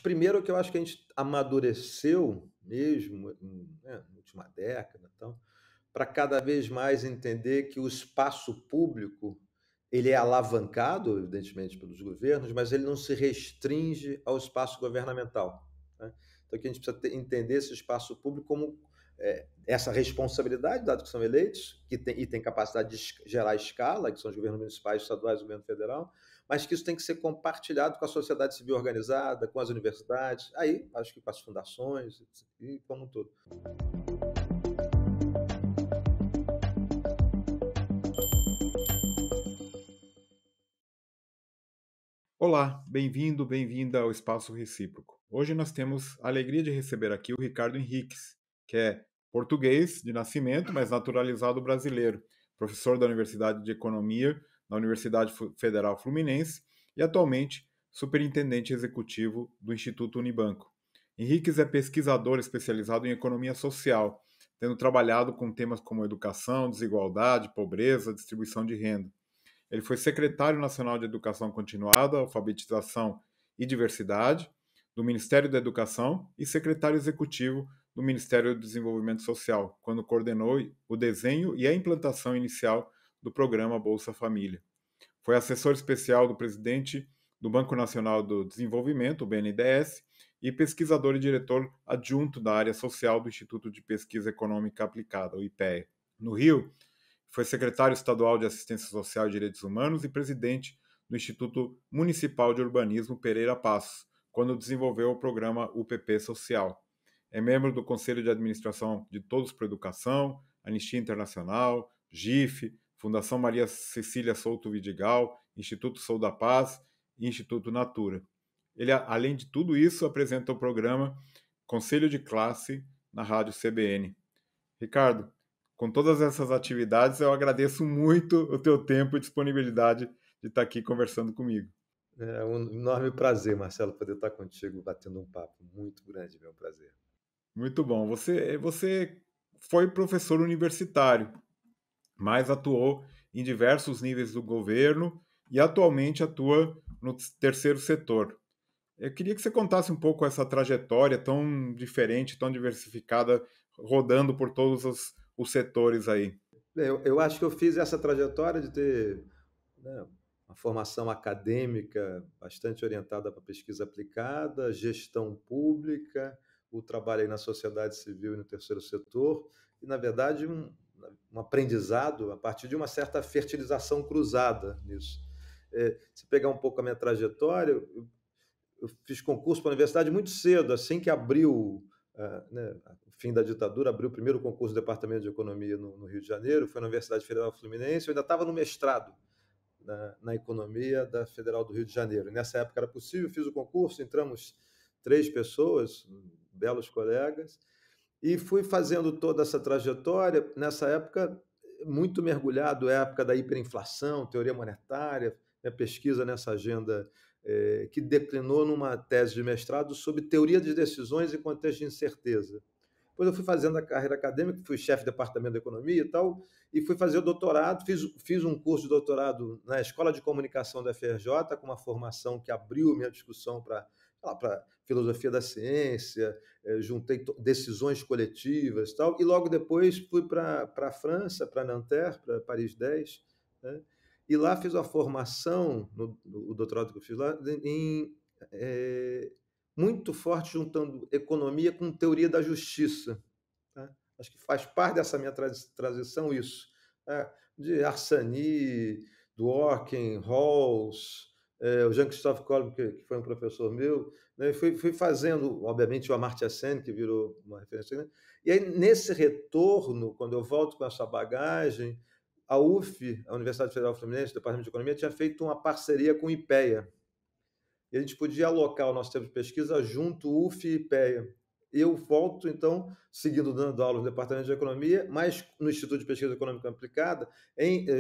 Primeiro que eu acho que a gente amadureceu mesmo, né, na última década, então, para cada vez mais entender que o espaço público, ele é alavancado, evidentemente, pelos governos, mas ele não se restringe ao espaço governamental, né. Então que a gente precisa entender esse espaço público como, essa responsabilidade, dado que são eleitos, que tem capacidade de gerar escala, que são os governos municipais, estaduais e o governo federal, mas que isso tem que ser compartilhado com a sociedade civil organizada, com as universidades, aí acho que com as fundações e como um todo. Olá, bem-vindo, bem-vinda ao Espaço Recíproco. Hoje nós temos a alegria de receber aqui o Ricardo Henriques, que é português de nascimento, mas naturalizado brasileiro, professor da Universidade de Economia na Universidade Federal Fluminense e atualmente superintendente executivo do Instituto Unibanco. Henriques é pesquisador especializado em economia social, tendo trabalhado com temas como educação, desigualdade, pobreza, distribuição de renda. Ele foi secretário nacional de Educação Continuada, Alfabetização e Diversidade do Ministério da Educação e secretário executivo do Ministério do Desenvolvimento Social, quando coordenou o desenho e a implantação inicial do programa Bolsa Família. Foi assessor especial do presidente do Banco Nacional do Desenvolvimento, o BNDES, e pesquisador e diretor adjunto da área social do Instituto de Pesquisa Econômica Aplicada, o IPEA. No Rio, foi secretário estadual de Assistência Social e Direitos Humanos e presidente do Instituto Municipal de Urbanismo Pereira Passos, quando desenvolveu o programa UPP Social. É membro do Conselho de Administração de Todos por Educação, Anistia Internacional, GIF, Fundação Maria Cecília Souto Vidigal, Instituto Sou da Paz e Instituto Natura. Ele, além de tudo isso, apresenta o programa Conselho de Classe na Rádio CBN. Ricardo, com todas essas atividades, eu agradeço muito o teu tempo e disponibilidade de estar aqui conversando comigo. É um enorme prazer, Marcelo, poder estar contigo batendo um papo muito grande, meu prazer. Muito bom. Você foi professor universitário, mas atuou em diversos níveis do governo e atualmente atua no terceiro setor. Eu queria que você contasse um pouco essa trajetória tão diferente, tão diversificada, rodando por todos os setores aí. Eu acho que eu fiz essa trajetória de ter, né, uma formação acadêmica bastante orientada para pesquisa aplicada, gestão pública, o trabalho aí na sociedade civil e no terceiro setor, e, na verdade, um aprendizado a partir de uma certa fertilização cruzada nisso. Se pegar um pouco a minha trajetória, eu fiz concurso para a universidade muito cedo, assim que abriu, né, o fim da ditadura, abriu o primeiro concurso do Departamento de Economia no Rio de Janeiro, foi na Universidade Federal Fluminense, eu ainda estava no mestrado na economia da Federal do Rio de Janeiro. E nessa época era possível, fiz o concurso, entramos 3 pessoas, belos colegas, e fui fazendo toda essa trajetória, nessa época, muito mergulhado, época da hiperinflação, teoria monetária, né, pesquisa nessa agenda, que declinou numa tese de mestrado sobre teoria de decisões em contexto de incerteza. Depois eu fui fazendo a carreira acadêmica, fui chefe de departamento de economia e tal, e fui fazer o doutorado, fiz um curso de doutorado na Escola de Comunicação da FRJ, com uma formação que abriu minha discussão para filosofia da ciência, juntei decisões coletivas e tal, e logo depois fui para a França, para Nanterre, para Paris 10, né? E lá fiz a formação, o doutorado que eu fiz lá, é, muito forte juntando economia com teoria da justiça. Tá? Acho que faz parte dessa minha transição isso. Né? De Arseny, Dworkin, Rawls, o Jean-Christophe Kolb, que foi um professor meu, né? Fui fazendo, obviamente, o Amartya Sen, que virou uma referência. Né? E aí, nesse retorno, quando eu volto com essa bagagem, a UF, a Universidade Federal Fluminense, o Departamento de Economia, tinha feito uma parceria com o IPEA, e a gente podia alocar o nosso tempo de pesquisa junto UF e IPEA. Eu volto, então, seguindo dando aula no Departamento de Economia, mas no Instituto de Pesquisa Econômica Aplicada,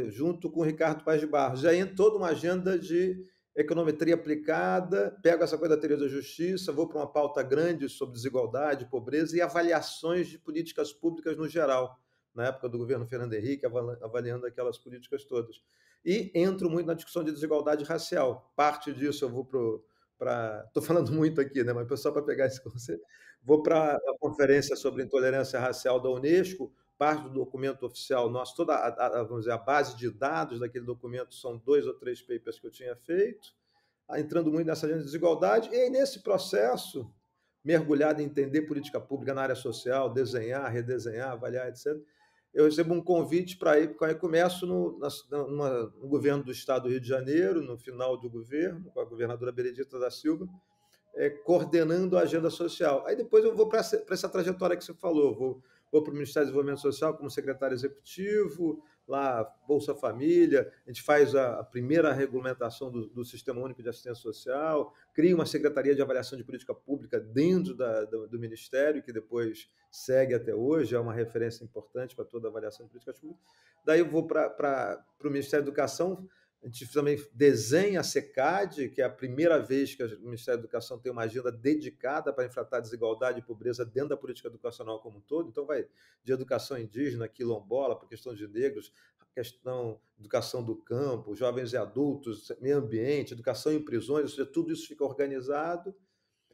junto com o Ricardo Paes de Barros. Já em toda uma agenda de econometria aplicada, pego essa coisa da teoria da justiça, vou para uma pauta grande sobre desigualdade, pobreza e avaliações de políticas públicas no geral, na época do governo Fernando Henrique, avaliando aquelas políticas todas. E entro muito na discussão de desigualdade racial. Parte disso eu vou Estou falando muito aqui, né, mas só para pegar esse conceito. Vou para a conferência sobre intolerância racial da Unesco, parte do documento oficial nosso, toda vamos dizer, a base de dados daquele documento são 2 ou 3 papers que eu tinha feito, entrando muito nessa agenda de desigualdade, e aí nesse processo, mergulhado em entender política pública na área social, desenhar, redesenhar, avaliar, etc., eu recebo um convite para ir, porque eu começo no governo do Estado do Rio de Janeiro, no final do governo, com a governadora Benedita da Silva, coordenando a agenda social. Aí depois eu vou para essa trajetória que você falou, vou para o Ministério do Desenvolvimento Social como secretário executivo, lá Bolsa Família, a gente faz a primeira regulamentação do Sistema Único de Assistência Social, cria uma Secretaria de Avaliação de Política Pública dentro do Ministério, que depois segue até hoje, é uma referência importante para toda a avaliação de políticas públicas. Daí eu vou para o Ministério da Educação, a gente também desenha a SECAD, que é a primeira vez que o Ministério da Educação tem uma agenda dedicada para enfrentar a desigualdade e pobreza dentro da política educacional como um todo. Então, vai de educação indígena, quilombola, para a questão de negros, a questão de educação do campo, jovens e adultos, meio ambiente, educação em prisões, ou seja, tudo isso fica organizado.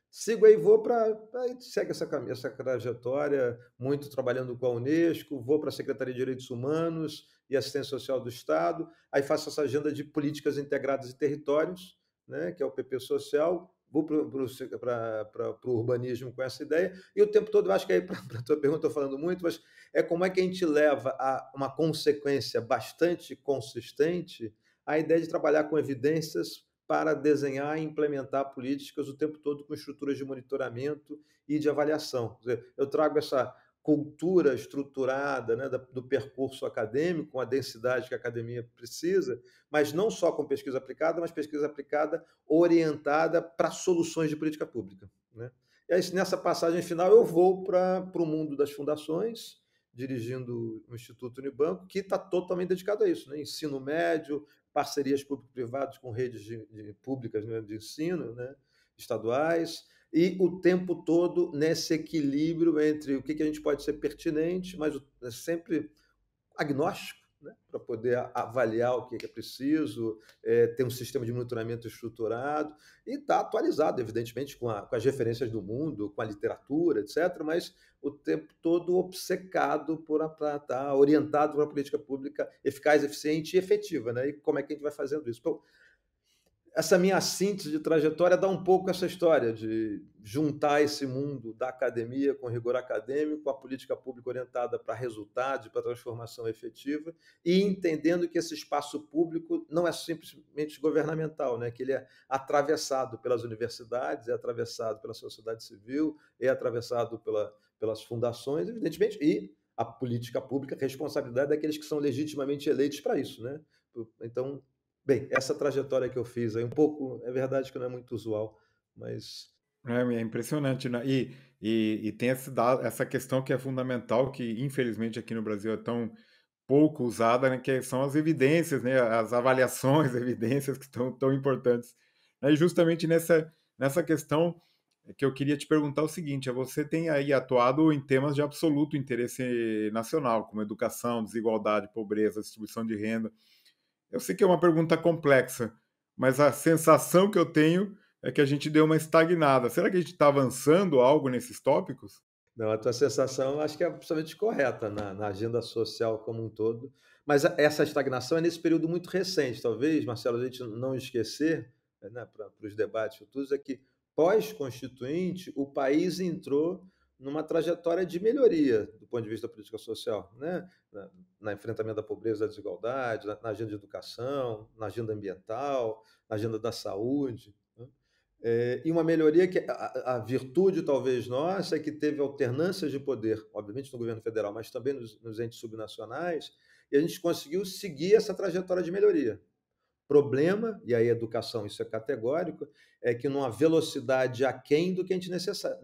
Sigo aí, vou para. Segue essa trajetória, muito trabalhando com a Unesco, vou para a Secretaria de Direitos Humanos e Assistência Social do Estado, aí faço essa agenda de políticas integradas de territórios, né, que é o PP Social, vou para o urbanismo com essa ideia, e o tempo todo, eu acho que aí, para a tua pergunta, estou falando muito, mas é como é que a gente leva a uma consequência bastante consistente a ideia de trabalhar com evidências para desenhar e implementar políticas o tempo todo com estruturas de monitoramento e de avaliação. Quer dizer, eu trago essa cultura estruturada, né, do percurso acadêmico, com a densidade que a academia precisa, mas não só com pesquisa aplicada, mas pesquisa aplicada orientada para soluções de política pública, né? E aí, nessa passagem final, eu vou para o mundo das fundações, dirigindo o Instituto Unibanco, que está totalmente dedicado a isso, né? Ensino médio, parcerias público-privadas com redes públicas, né, de ensino, né, estaduais, e o tempo todo nesse equilíbrio entre o que a gente pode ser pertinente, mas sempre agnóstico, né, para poder avaliar o que é preciso, ter um sistema de monitoramento estruturado e estar atualizado, evidentemente, com as referências do mundo, com a literatura, etc., mas o tempo todo obcecado por estar orientado para uma política pública eficaz, eficiente e efetiva. Né? E como é que a gente vai fazendo isso? Então, essa minha síntese de trajetória dá um pouco essa história de juntar esse mundo da academia com rigor acadêmico, a política pública orientada para resultados, para transformação efetiva, e entendendo que esse espaço público não é simplesmente governamental, né? Que ele é atravessado pelas universidades, é atravessado pela sociedade civil, é atravessado pelas fundações, evidentemente, e a política pública, a responsabilidade daqueles que são legitimamente eleitos para isso, né? Então, bem, essa trajetória que eu fiz aí, um pouco, é verdade que não é muito usual, mas É impressionante, né? E tem essa questão que é fundamental, que infelizmente aqui no Brasil é tão pouco usada, né? Que são as evidências, né? As avaliações, evidências que estão tão importantes. E justamente nessa questão que eu queria te perguntar o seguinte: você tem aí atuado em temas de absoluto interesse nacional, como educação, desigualdade, pobreza, distribuição de renda. Eu sei que é uma pergunta complexa, mas a sensação que eu tenho é que a gente deu uma estagnada. Será que a gente está avançando algo nesses tópicos? não, a tua sensação eu acho que é absolutamente correta na agenda social como um todo, mas essa estagnação é nesse período muito recente, talvez, Marcelo, a gente não esquecer, né, para os debates futuros, é que pós-constituinte o país entrou numa trajetória de melhoria do ponto de vista da política social, né? Na enfrentamento da pobreza, da desigualdade, na agenda de educação, na agenda ambiental, na agenda da saúde, né? E uma melhoria que a virtude, talvez, nossa, é que teve alternâncias de poder, obviamente no governo federal, mas também nos entes subnacionais, e a gente conseguiu seguir essa trajetória de melhoria. Problema, e aí a educação, isso é categórico, é que numa velocidade aquém do que a gente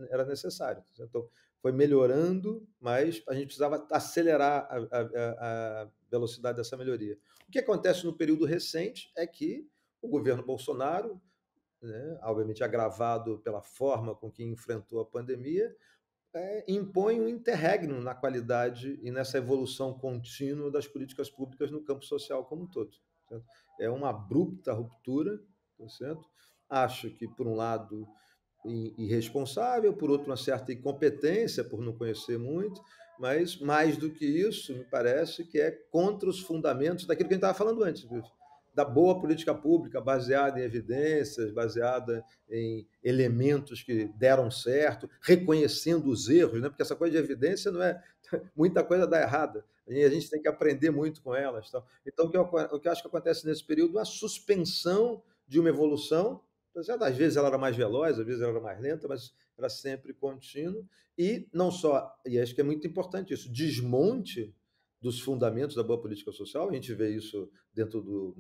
era necessário. Então, foi melhorando, mas a gente precisava acelerar a velocidade dessa melhoria. O que acontece no período recente é que o governo Bolsonaro, né, obviamente agravado pela forma com que enfrentou a pandemia, impõe um interregno na qualidade e nessa evolução contínua das políticas públicas no campo social como um todo. Certo? É uma abrupta ruptura, tá certo? acho que, por um lado, irresponsável, por outro, uma certa incompetência, por não conhecer muito, mas mais do que isso, me parece que é contra os fundamentos daquilo que a gente estava falando antes, da boa política pública, baseada em evidências, baseada em elementos que deram certo, reconhecendo os erros, né? Porque essa coisa de evidência não é. Muita coisa dá errada, e a gente tem que aprender muito com elas. Então, o que eu acho que acontece nesse período é a suspensão de uma evolução. Tá certo? Às vezes ela era mais veloz, às vezes ela era mais lenta, mas era sempre contínuo. E não só, e acho que é muito importante isso, desmonte dos fundamentos da boa política social. A gente vê isso dentro do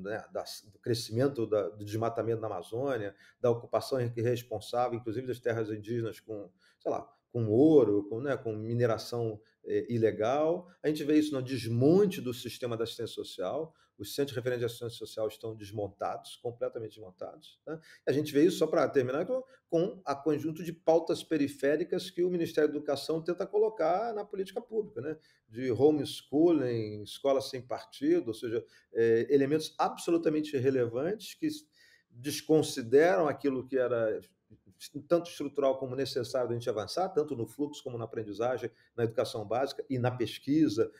crescimento do desmatamento na Amazônia, da ocupação irresponsável, inclusive das terras indígenas com, sei lá, com ouro, com mineração ilegal. A gente vê isso no desmonte do sistema da assistência social. Os centros de referência de assistência social estão desmontados, completamente desmontados. Né? A gente vê isso, só para terminar, com a conjunto de pautas periféricas que o Ministério da Educação tenta colocar na política pública, né? De homeschooling, escola sem partido, ou seja, elementos absolutamente irrelevantes que desconsideram aquilo que era tanto estrutural como necessário da gente avançar, tanto no fluxo como na aprendizagem, na educação básica e na pesquisa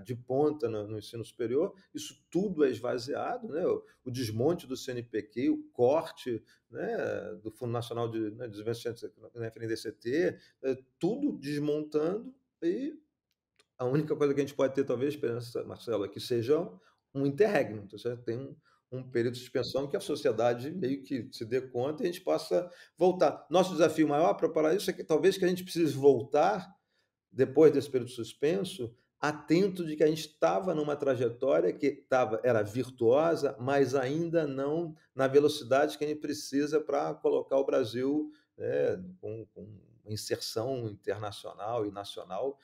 de ponta no ensino superior. Isso tudo é esvaziado, né? O desmonte do CNPq, o corte, né, do Fundo Nacional de Desenvolvimento, né, FNDCT, tudo desmontando, e a única coisa que a gente pode ter, talvez, esperança, Marcelo, é que seja um interregno, tá certo? Tem um período de suspensão que a sociedade meio que se dê conta e a gente possa voltar. Nosso desafio maior para parar isso é que talvez que a gente precise voltar, depois desse período suspenso, atento de que a gente estava numa trajetória que era virtuosa, mas ainda não na velocidade que a gente precisa para colocar o Brasil, com inserção internacional e nacional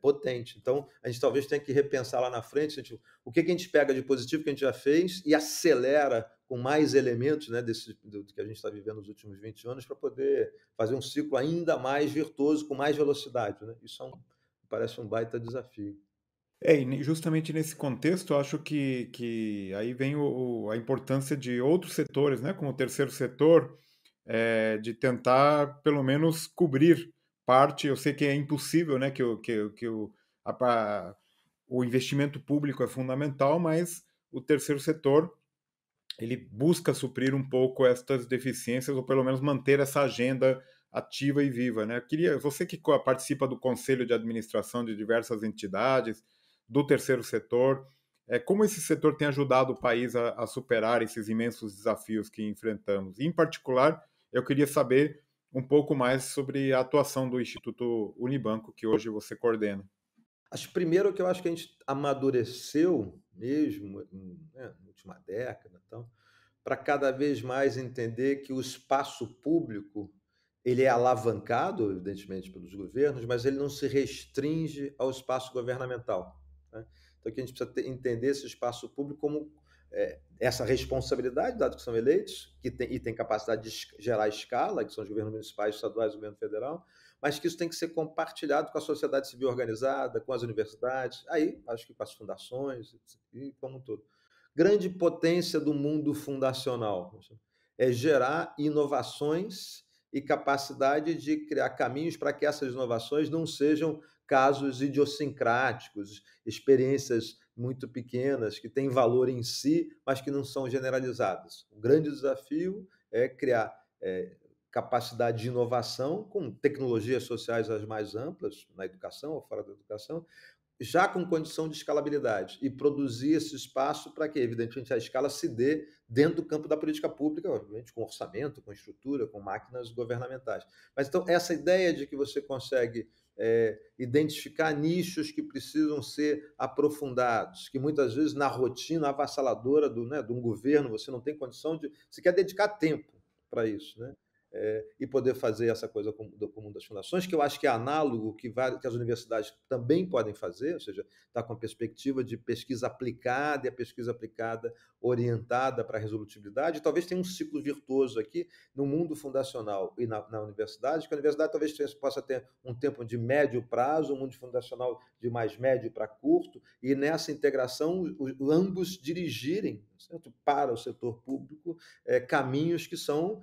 potente. Então, a gente talvez tenha que repensar lá na frente, o que a gente pega de positivo que a gente já fez e acelera com mais elementos, né, do que a gente está vivendo nos últimos 20 anos, para poder fazer um ciclo ainda mais virtuoso, com mais velocidade. Né? Isso parece um baita desafio. E justamente nesse contexto, eu acho que aí vem a importância de outros setores, né, como o terceiro setor, de tentar, pelo menos, cobrir parte. Eu sei que é impossível, né, o investimento público é fundamental, mas o terceiro setor ele busca suprir um pouco estas deficiências, ou pelo menos manter essa agenda ativa e viva, né? Você que participa do conselho de administração de diversas entidades, do terceiro setor, como esse setor tem ajudado o país a superar esses imensos desafios que enfrentamos? E, em particular, eu queria saber um pouco mais sobre a atuação do Instituto Unibanco, que hoje você coordena. Primeiro que eu acho que a gente amadureceu mesmo, né, na última década, então, para cada vez mais entender que o espaço público ele é alavancado, evidentemente, pelos governos, mas ele não se restringe ao espaço governamental. Né? Então, que a gente precisa entender esse espaço público como essa responsabilidade, dado que são eleitos, e tem capacidade de gerar escala, que são os governos municipais, estaduais e o governo federal, mas que isso tem que ser compartilhado com a sociedade civil organizada, com as universidades, aí acho que com as fundações e como um todo. Grande potência do mundo fundacional é gerar inovações e capacidade de criar caminhos para que essas inovações não sejam casos idiosincráticos, experiências muito pequenas que têm valor em si, mas que não são generalizadas. O grande desafio é criar capacidade de inovação com tecnologias sociais as mais amplas, na educação ou fora da educação, já com condição de escalabilidade, e produzir esse espaço para que, evidentemente, a escala se dê dentro do campo da política pública, obviamente, com orçamento, com estrutura, com máquinas governamentais. Mas, então, essa ideia de que você consegue identificar nichos que precisam ser aprofundados, que muitas vezes na rotina avassaladora de um governo você não tem condição de sequer dedicar tempo para isso, né? e poder fazer essa coisa comum das fundações, que eu acho que é análogo que as universidades também podem fazer, ou seja, está com a perspectiva de pesquisa aplicada, e a pesquisa aplicada orientada para a resolutibilidade. Talvez tenha um ciclo virtuoso aqui no mundo fundacional e na universidade, que a universidade talvez possa ter um tempo de médio prazo, um mundo fundacional de mais médio para curto, e nessa integração ambos dirigirem, certo? Para o setor público caminhos que são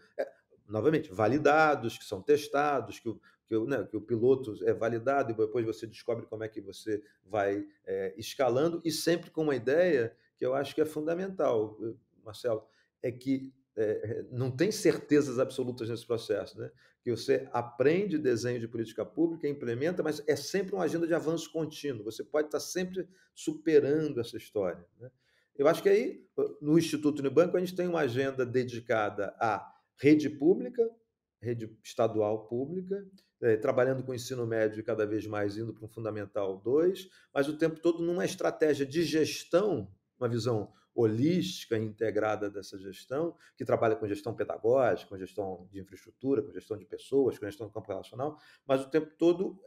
novamente, validados, que são testados, que o piloto é validado e depois você descobre como é que você vai escalando, e sempre com uma ideia que eu acho que é fundamental, Marcelo, é que não tem certezas absolutas nesse processo, né? Que você aprende desenho de política pública, implementa, mas é sempre uma agenda de avanço contínuo, você pode estar sempre superando essa história, né? Eu acho que aí, no Instituto Unibanco, a gente tem uma agenda dedicada a rede pública, rede estadual pública, trabalhando com o ensino médio e cada vez mais indo para um Fundamental 2, mas o tempo todo numa estratégia de gestão, uma visão holística e integrada dessa gestão, que trabalha com gestão pedagógica, com gestão de infraestrutura, com gestão de pessoas, com gestão do campo relacional, mas o tempo todo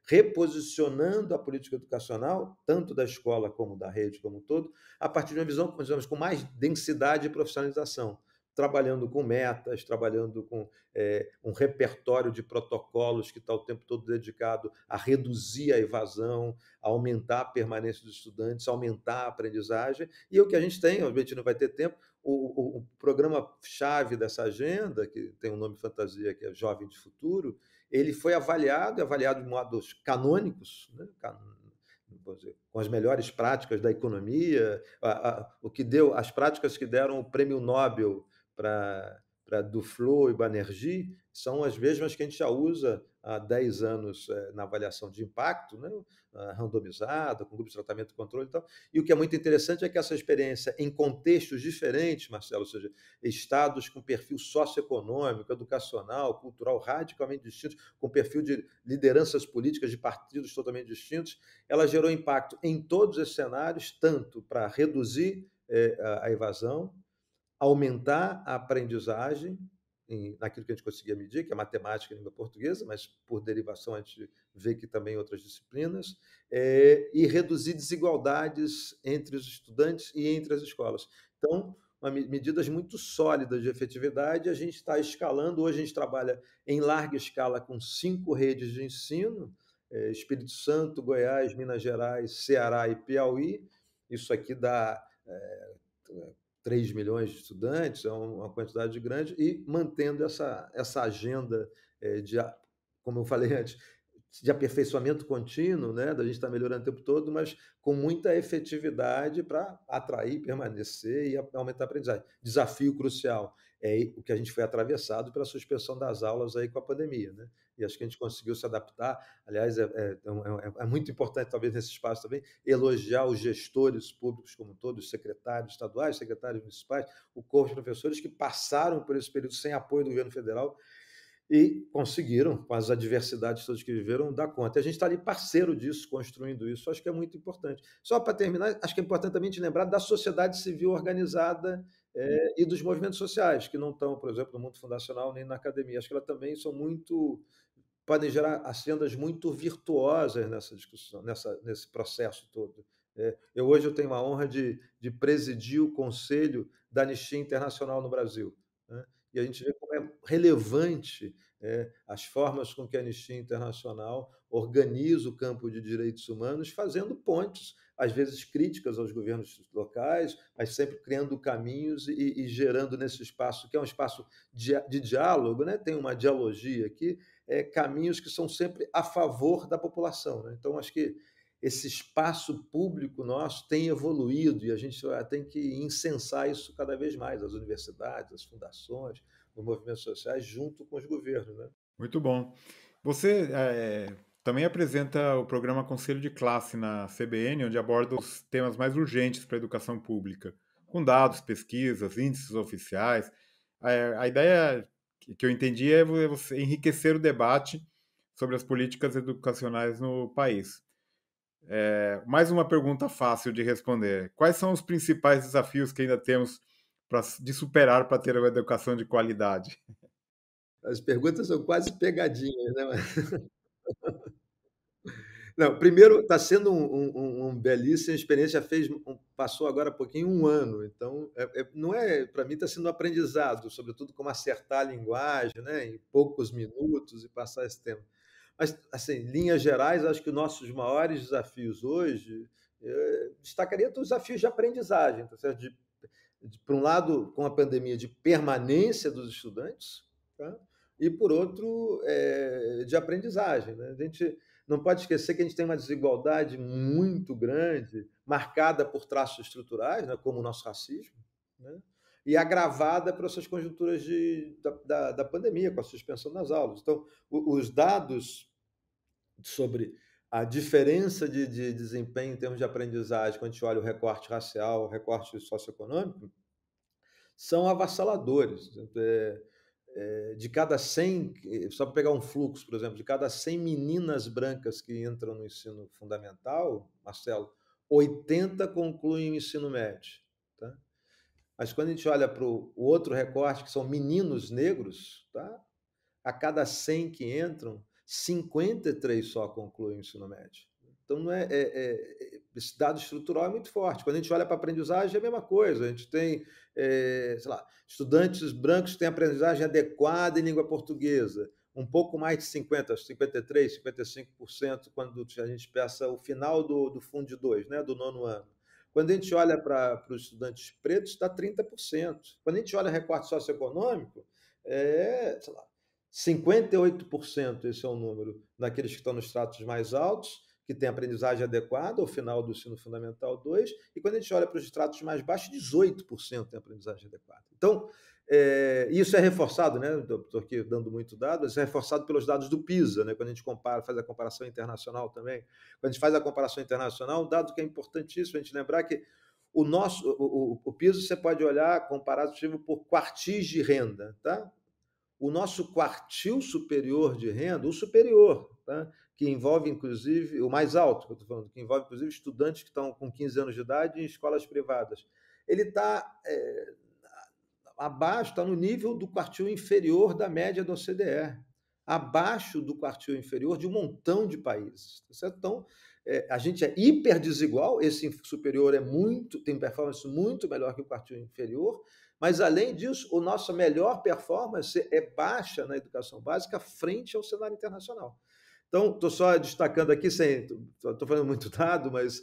reposicionando a política educacional, tanto da escola como da rede como um todo, a partir de uma visão, digamos, com mais densidade e profissionalização, trabalhando com metas, trabalhando com um repertório de protocolos que está o tempo todo dedicado a reduzir a evasão, a aumentar a permanência dos estudantes, aumentar a aprendizagem. E o que a gente tem, obviamente não vai ter tempo, o programa-chave dessa agenda, que tem um nome fantasia, que é Jovem de Futuro, ele foi avaliado de modos canônicos, né? Com as melhores práticas da economia, o que deu, as práticas que deram o prêmio Nobel para Duflo e Banerjee são as mesmas que a gente já usa há 10 anos na avaliação de impacto, né? Randomizada, com grupos de tratamento e controle e tal. E o que é muito interessante é que essa experiência em contextos diferentes, Marcelo, ou seja, estados com perfil socioeconômico, educacional, cultural radicalmente distintos, com perfil de lideranças políticas de partidos totalmente distintos, ela gerou impacto em todos esses cenários, tanto para reduzir a evasão, aumentar a aprendizagem naquilo que a gente conseguia medir, que é matemática e língua portuguesa, mas por derivação a gente vê que também outras disciplinas, e reduzir desigualdades entre os estudantes e entre as escolas. Então, medidas muito sólidas de efetividade, a gente está escalando. Hoje a gente trabalha em larga escala com 5 redes de ensino, Espírito Santo, Goiás, Minas Gerais, Ceará e Piauí. Isso aqui dá 3 milhões de estudantes, é uma quantidade grande, e mantendo essa agenda de, como eu falei antes, de aperfeiçoamento contínuo, né? Da gente estar melhorando o tempo todo, mas com muita efetividade para atrair, permanecer e aumentar a aprendizagem. Desafio crucial é o que a gente foi atravessado pela suspensão das aulas aí com a pandemia, né? E acho que a gente conseguiu se adaptar. Aliás, é muito importante, talvez, nesse espaço também, elogiar os gestores públicos como todos, os secretários estaduais, secretários municipais, o corpo de professores que passaram por esse período sem apoio do governo federal e conseguiram, com as adversidades todas que viveram, dar conta. E a gente está ali parceiro disso, construindo isso, acho que é muito importante. Só para terminar, acho que é importante também te lembrar da sociedade civil organizada e dos movimentos sociais, que não estão, por exemplo, no mundo fundacional nem na academia. Acho que elas também são muito, podem gerar agendas muito virtuosas nessa discussão, nesse processo todo. Hoje eu tenho a honra de presidir o Conselho da Anistia Internacional no Brasil, né? E a gente vê como é relevante as formas com que a Anistia Internacional organiza o campo de direitos humanos, fazendo pontes, às vezes críticas aos governos locais, mas sempre criando caminhos e gerando nesse espaço, que é um espaço de diálogo, né? Tem uma dialogia aqui, caminhos que são sempre a favor da população, né? Então, acho que esse espaço público nosso tem evoluído e a gente tem que incensar isso cada vez mais, as universidades, as fundações, os movimentos sociais, junto com os governos, né? Muito bom. Você também apresenta o programa Conselho de Classe na CBN, onde aborda os temas mais urgentes para a educação pública, com dados, pesquisas, índices oficiais. A ideia que eu entendi é você enriquecer o debate sobre as políticas educacionais no país. Mais uma pergunta fácil de responder. Quais são os principais desafios que ainda temos de superar para ter uma educação de qualidade? As perguntas são quase pegadinhas, né? Não, primeiro está sendo um belíssima experiência, já fez passou agora há pouquinho 1 ano, então não é para mim está sendo um aprendizado, sobretudo como acertar a linguagem, né, em poucos minutos e passar esse tempo. Mas, assim, em linhas gerais, acho que os nossos maiores desafios hoje, destacaria os desafios de aprendizagem, tá certo? Por um lado, com a pandemia, de permanência dos estudantes, tá? E, por outro, de aprendizagem. Né? A gente não pode esquecer que a gente tem uma desigualdade muito grande, marcada por traços estruturais, né? Como o nosso racismo, né? E agravada por essas conjunturas da pandemia, com a suspensão das aulas. Então, os dados sobre a diferença de desempenho em termos de aprendizagem, quando a gente olha o recorte racial, o recorte socioeconômico, são avassaladores. De cada 100, só para pegar um fluxo, por exemplo, de cada 100 meninas brancas que entram no ensino fundamental, Marcelo, 80 concluem o ensino médio. Tá? Mas quando a gente olha para o outro recorte, que são meninos negros, tá? A cada 100 que entram, 53 só concluem o ensino médio. Então, não esse dado estrutural é muito forte. Quando a gente olha para a aprendizagem, é a mesma coisa. A gente tem, sei lá, estudantes brancos que têm aprendizagem adequada em língua portuguesa, um pouco mais de 50, 53, 55%, quando a gente pensa o final do Fundo 2, né, do 9º ano. Quando a gente olha para os estudantes pretos, está 30%. Quando a gente olha recorte socioeconômico, sei lá, 58%, esse é o número, daqueles que estão nos estratos mais altos, que têm aprendizagem adequada ao final do ensino fundamental 2, e quando a gente olha para os estratos mais baixos, 18% têm aprendizagem adequada. Então, isso é reforçado, né? Estou aqui dando muito dado, isso é reforçado pelos dados do PISA, né? Quando a gente faz a comparação internacional também. Quando a gente faz a comparação internacional, um dado que é importantíssimo a gente lembrar que o PISA você pode olhar comparativo por quartis de renda, tá? O nosso quartil superior de renda, o superior, tá? Que envolve, inclusive, o mais alto, que eu estou falando, que envolve, inclusive, estudantes que estão com 15 anos de idade em escolas privadas, ele está abaixo, está no nível do quartil inferior da média da OCDE, abaixo do quartil inferior de um montão de países. Tá certo? Então, a gente é hiper desigual, esse superior tem performance muito melhor que o quartil inferior, mas, além disso, a nossa melhor performance é baixa na educação básica frente ao cenário internacional. Então, estou só destacando aqui, estou falando muito dado, mas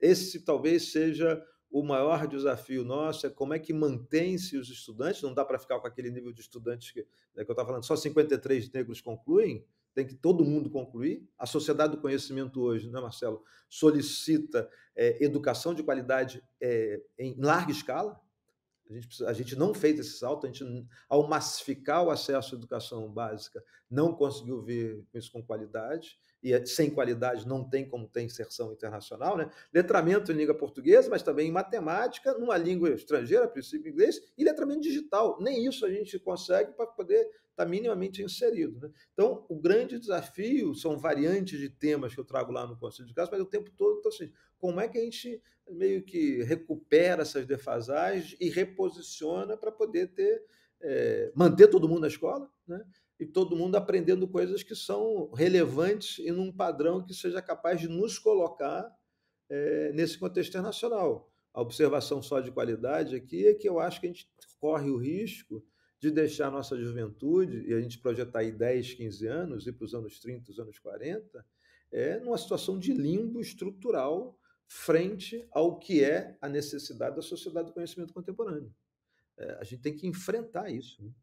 esse talvez seja o maior desafio nosso, é como é que mantém-se os estudantes, não dá para ficar com aquele nível de estudantes que eu estava falando, só 53 negros concluem, tem que todo mundo concluir. A sociedade do conhecimento hoje, né, Marcelo, solicita educação de qualidade em larga escala. A gente não fez esse salto, a gente, ao massificar o acesso à educação básica, não conseguiu ver isso com qualidade, e sem qualidade não tem como ter inserção internacional, né? Letramento em língua portuguesa, mas também em matemática, numa língua estrangeira, a princípio inglês, e letramento digital. Nem isso a gente consegue para poder estar minimamente inserido. Né? Então, o grande desafio são variantes de temas que eu trago lá no Conselho de Classe, mas o tempo todo estou assim, como é que a gente meio que recupera essas defasagens e reposiciona para poder manter todo mundo na escola, né? E todo mundo aprendendo coisas que são relevantes e num padrão que seja capaz de nos colocar nesse contexto internacional. A observação só de qualidade aqui é que eu acho que a gente corre o risco de deixar a nossa juventude, e a gente projetar aí 10, 15 anos, ir para os anos 30, os anos 40, numa situação de limbo estrutural frente ao que é a necessidade da sociedade do conhecimento contemporâneo. A gente tem que enfrentar isso. Né?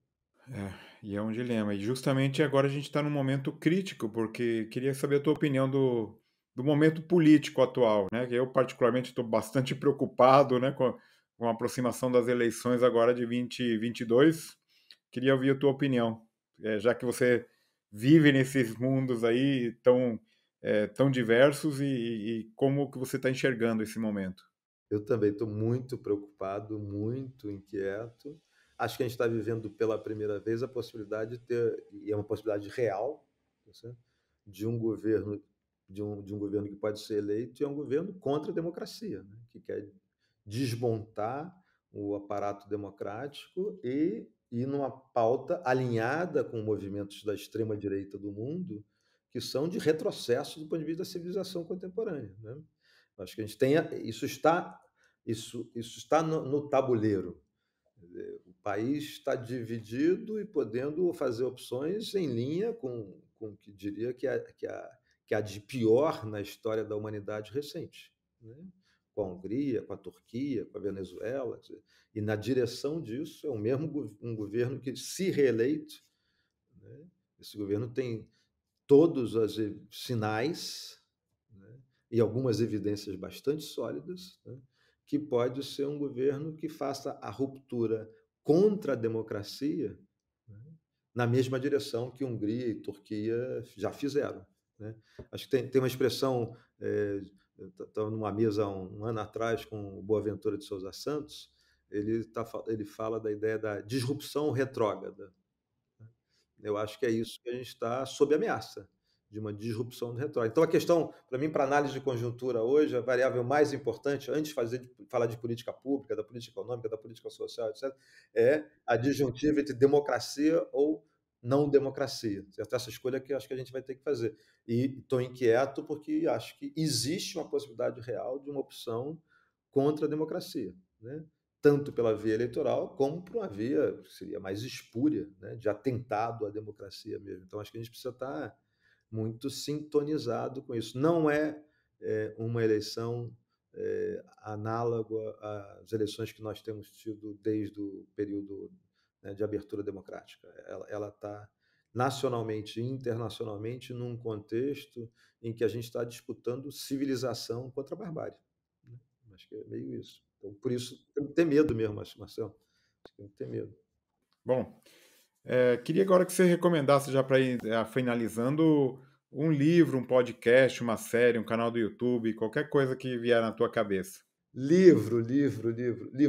E é um dilema. E justamente agora a gente está num momento crítico, porque queria saber a tua opinião do momento político atual, né? Eu particularmente estou bastante preocupado, né, com a aproximação das eleições agora de 2022. Queria ouvir a tua opinião, já que você vive nesses mundos aí tão diversos e como que você está enxergando esse momento. Eu também estou muito preocupado, muito inquieto. Acho que a gente está vivendo pela primeira vez a possibilidade de ter, e é uma possibilidade real, tá certo? De um governo de um governo que pode ser eleito, e é um governo contra a democracia, né? Que quer desmontar o aparato democrático e e numa pauta alinhada com movimentos da extrema-direita do mundo, que são de retrocesso do ponto de vista da civilização contemporânea, né? Acho que a gente tem isso está no tabuleiro. O país está dividido e podendo fazer opções em linha com o que diria que a de pior na história da humanidade recente, né? Com a Hungria, com a Turquia, com a Venezuela. E na direção disso é o mesmo um governo que, se reeleito, né, esse governo tem todos os sinais, né, e algumas evidências bastante sólidas, né, que pode ser um governo que faça a ruptura contra a democracia, né, na mesma direção que Hungria e Turquia já fizeram, né? Acho que tem uma expressão, eu estava numa mesa um ano atrás com o Boaventura de Souza Santos, ele fala da ideia da disrupção retrógrada. Eu acho que é isso que a gente está sob ameaça, de uma disrupção do retrógrado. Então, a questão, para mim, para análise de conjuntura hoje, a variável mais importante, antes de falar de política pública, da política econômica, da política social, etc., é a disjuntiva entre democracia ou não democracia. Certo? Essa escolha que eu acho que a gente vai ter que fazer. E estou inquieto porque acho que existe uma possibilidade real de uma opção contra a democracia, né? Tanto pela via eleitoral, como por uma via que seria mais espúria, né, de atentado à democracia mesmo. Então, acho que a gente precisa estar muito sintonizado com isso. Não uma eleição análoga às eleições que nós temos tido desde o período, né, de abertura democrática. Ela está nacionalmente e internacionalmente num contexto em que a gente está disputando civilização contra a barbárie, né? Acho que é meio isso. Então, por isso, tem que ter medo mesmo, Marcelo. Tem que ter medo. Bom, queria agora que você recomendasse, já para ir finalizando, um livro, um podcast, uma série, um canal do YouTube, qualquer coisa que vier na tua cabeça. Livro.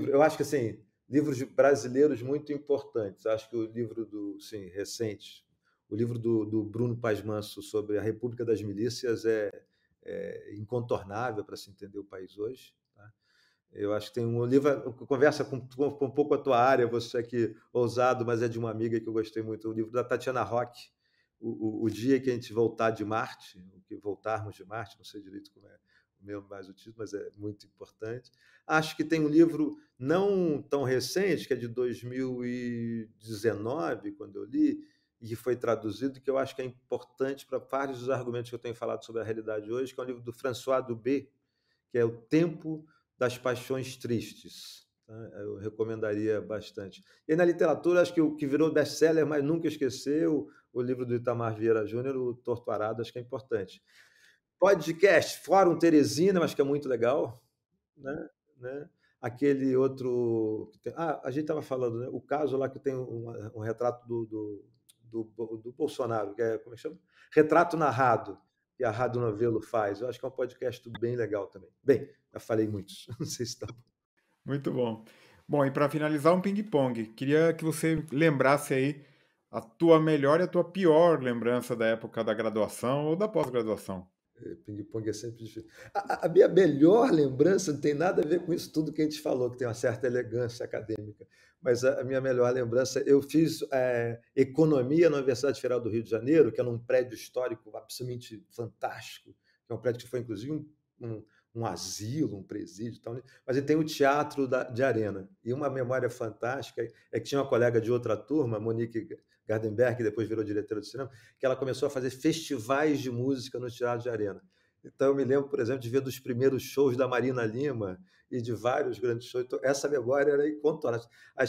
Eu acho que, assim, livros brasileiros muito importantes. Acho que o livro sim, recente, o livro do Bruno Paz Manso sobre a República das Milícias é incontornável para se entender o país hoje, tá? Eu acho que tem um livro que conversa com um pouco a tua área, você aqui ousado, mas é de uma amiga que eu gostei muito, o livro da Tatiana Roque, o dia que a gente voltar de Marte, o que voltarmos de Marte, não sei direito como é o mesmo mais o título, mas é muito importante. Acho que tem um livro não tão recente, que é de 2019, quando eu li, e que foi traduzido, que eu acho que é importante para vários dos argumentos que eu tenho falado sobre a realidade hoje, que é um livro do François Dubé, que é O Tempo das Paixões Tristes. Tá? Eu recomendaria bastante. E na literatura, acho que o que virou best-seller, mas nunca esqueceu, o livro do Itamar Vieira Júnior, O Torto Arado, acho que é importante. Podcast, Fórum Teresina, mas que é muito legal, né? Né? Aquele outro... a gente estava falando, né? O caso lá que tem um retrato do Bolsonaro, que é, como é que chama? Retrato Narrado, que a Rádio Novelo faz. Eu acho que é um podcast bem legal também. Bem, já falei muitos, não sei se está bom. Muito bom. Bom, e para finalizar, um ping-pong. Queria que você lembrasse aí a tua melhor e a tua pior lembrança da época da graduação ou da pós-graduação. Ping-pong é sempre difícil. A minha melhor lembrança não tem nada a ver com isso tudo que a gente falou, que tem uma certa elegância acadêmica, mas a minha melhor lembrança, eu fiz economia na Universidade Federal do Rio de Janeiro, que é num prédio histórico absolutamente fantástico, que é um prédio que foi inclusive um asilo, um presídio, tal, né? Mas ele tem o teatro de arena. E uma memória fantástica é que tinha uma colega de outra turma, Monique Gardenberg, que depois virou diretora de cinema, que ela começou a fazer festivais de música no Teatro de Arena. Então, eu me lembro, por exemplo, de ver dos primeiros shows da Marina Lima e de vários grandes shows. Então, essa memória era incontornável. A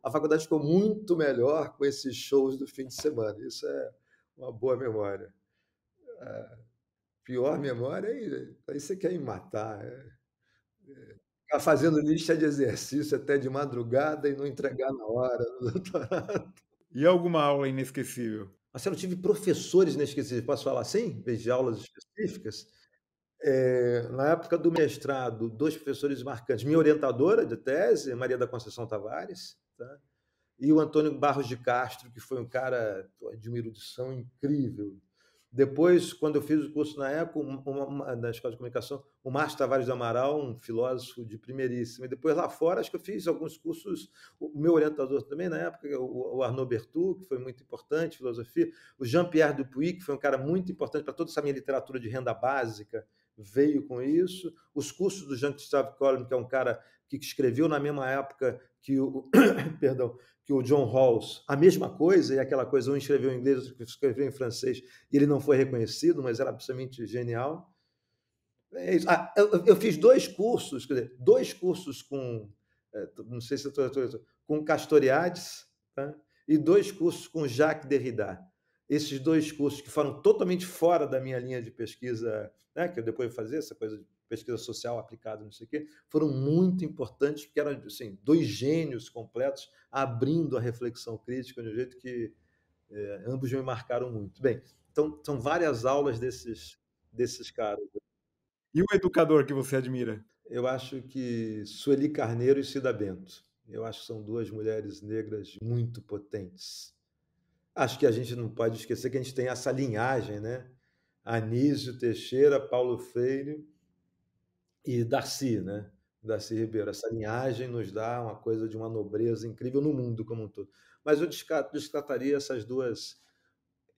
faculdade ficou muito melhor com esses shows do fim de semana. Isso é uma boa memória. A pior memória, aí você quer me matar. Ficar fazendo lista de exercício até de madrugada e não entregar na hora no doutorado. E alguma aula inesquecível? Marcelo, eu tive professores inesquecíveis, posso falar assim, em vez de aulas específicas? Na época do mestrado, dois professores marcantes. Minha orientadora de tese, Maria da Conceição Tavares, tá? E o Antônio Barros de Castro, que foi um cara de uma erudição incrível. Depois, quando eu fiz o curso na ECO, na Escola de Comunicação, o Márcio Tavares do Amaral, um filósofo de primeiríssima. E depois lá fora, acho que eu fiz alguns cursos. O meu orientador também, na época, o Arnaud Bertou, que foi muito importante, filosofia. O Jean-Pierre Dupuy, que foi um cara muito importante para toda essa minha literatura de renda básica, veio com isso. Os cursos do Jean-Christophe Colin, que é um cara que escreveu na mesma época que o, perdão, que o John Rawls, a mesma coisa, e aquela coisa, um escreveu em inglês, outro escreveu em francês, e ele não foi reconhecido, mas era absolutamente genial. É isso. Eu fiz dois cursos, quer dizer, dois cursos com, não sei se eu estou, com Castoriadis, tá? E dois cursos com Jacques Derrida. Esses dois cursos que foram totalmente fora da minha linha de pesquisa, né, que eu depois fazia essa coisa de pesquisa social aplicada, não sei o quê, foram muito importantes, porque eram assim, dois gênios completos abrindo a reflexão crítica de um jeito que ambos me marcaram muito. Bem, então são várias aulas desses caras. E o educador que você admira? Eu acho que Sueli Carneiro e Cida Bento. Eu acho que são duas mulheres negras muito potentes. Acho que a gente não pode esquecer que a gente tem essa linhagem, né? Anísio Teixeira, Paulo Freire e Darcy, né? Darcy Ribeiro. Essa linhagem nos dá uma coisa de uma nobreza incrível no mundo como um todo. Mas eu descartaria essas duas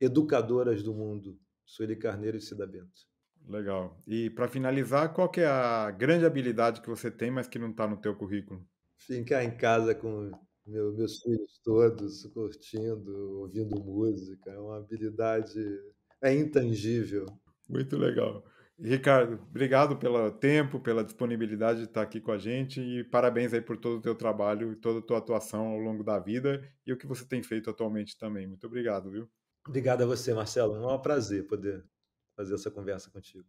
educadoras do mundo, Sueli Carneiro e Cida Bento. Legal. E para finalizar, qual que é a grande habilidade que você tem, mas que não está no teu currículo? Ficar em casa com meus filhos todos, curtindo, ouvindo música, é uma habilidade, é intangível. Muito legal. Ricardo, obrigado pelo tempo, pela disponibilidade de estar aqui com a gente e parabéns aí por todo o teu trabalho e toda a tua atuação ao longo da vida e o que você tem feito atualmente também. Muito obrigado, viu? Obrigado a você, Marcelo. É um prazer poder fazer essa conversa contigo.